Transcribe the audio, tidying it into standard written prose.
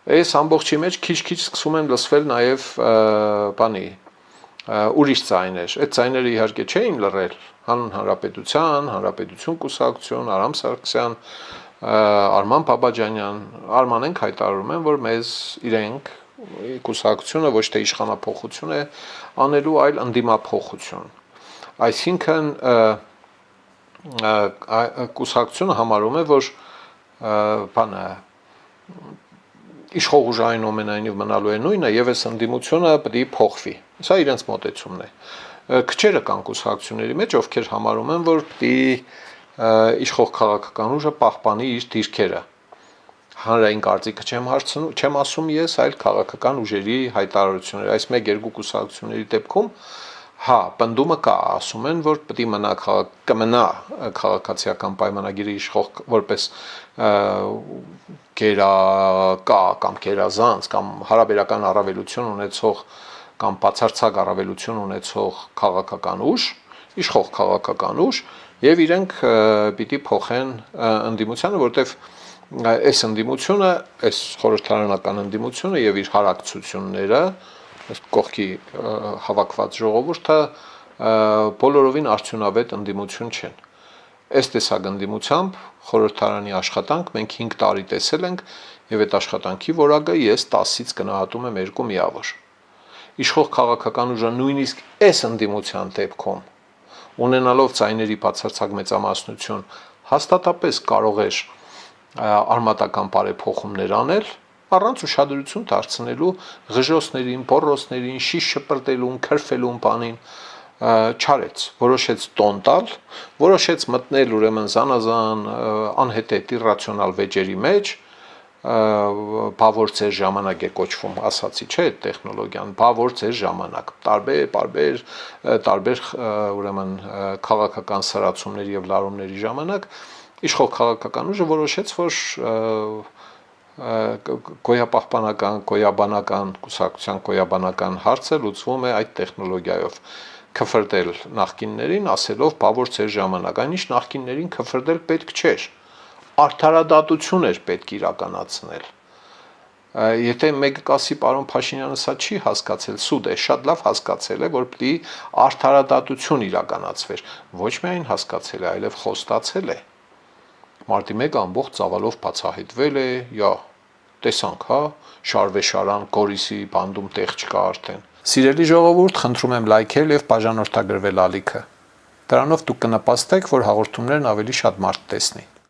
Այս ամբողջի մեջ քիչ-քիչ սկսում են լսվել նաև բանի ուրիշ ձայներ։ Այդ ձայները իհարկե չէին լռել Հանրապետություն կուսակցություն, Արամ Սարգսյան, Արման Բաբաջանյան, Արմանենք հայտարարում են, որ մեզ իրենք կուսակցությունը ոչ թե իշխանափոխություն է անելու, այլ ընդդիմափոխություն։ Այսինքն կուսակցությունը համարում է, որ բանը իշխող ուժը այնուամենայնիվ մնալու է նույնը եւ այս ընդդիմությունը պետք է փոխվի։ Սա իրենց մոտեցումն է։ Քչերը կան կուսակցությունների մեջ, ովքեր համարում են, որ պետք է իշխող քաղաքական ուժը պահպանի իր դիրքերը։ Հանրային կարծիքը չեմ ասում ես, այլ քաղաքական ուժերի հայտարարությունները։ Այս 1-2 կուսակցությունների դեպքում հա, պնդումը կա, ասում են, որ պետք է կմնա քաղաքացիական պայմանագիրը իշխող որպես գերակա կամ գերազանց կամ հարաբերական առավելություն ունեցող կամ բացարձակ առավելություն ունեցող քաղաքական ուժ, իշխող քաղաքական ուժ, եւ իրենք պիտի փոխեն ընդդիմությանը, որտեվ այս ընդդիմությունը, այս խորհրդարանական ընդդիմությունը եւ իր հարակցությունները, այս կողքի հավաքված ժողովուրդը բոլորովին արդյունավետ ընդդիմություն չեն։ Այս տեսակ ընդդիմությամբ խորհրդարանի աշխատանք մենք 5 տարի տեսել ենք եւ այդ աշխատանքի որակը ես 10-ից գնահատում եմ 2 միավոր։ Իշխող քաղաքական ուժը նույնիսկ այս ընդդիմության դեպքում ունենալով ձայների բացարձակ մեծամասնություն հաստատապես կարող էր արմատական բարեփոխումներ անել առանց ուշադրություն դարձնելու ղժոսներին, բորոսներին, շիշ շպրտելուն, քրֆելուն բանին չարեց, որոշեց տոն տալ, որոշեց մտնել ուրեմն զանազան անհետետ իրացիոնալ վեճերի մեջ, բավոր ձեր ժամանակ է կոչվում, ասացի չէ, այդ տեխնոլոգիան, բավոր ձեր ժամանակ, տարբեր ուրեմն քաղաքական սրացումների եւ լարումների ժամանակ իշխող քաղաքական ուժը որոշեց, որ գոյաբանական կուսակցության գոյաբանական հարցը լուծվում է այդ տեխնոլոգիայով քֆրտել նախկիններին, ասելով բավոր ձեր ժամանակ, այնիշ նախկիններին քֆրտել պետք չէր, արդարադատություն էր պետք իրականացնել։ Եթե մեկը կասի պարոն Փաշինյանը սա չի հասկացել, սուտ է, շատ լավ հասկացել է, որ պետք է արդարադատություն իրականացվեր, ոչ միայն հասկացել է, այլև խոստացել է։ Մարտի 1-ը ամբողջ ծավալով բացահայտվել է, տեսանք, հա, շարվեշարան, Գորիսի բանդում տեղ չկա արդեն։ Սիրելի ժողովուրդ, խնդրում եմ լայքել եւ բաժանորդագրվել ալիքը։ Դրանով դուք կնպաստեք, որ հաղորդումներն ավելի շատ մարդ տեսնի։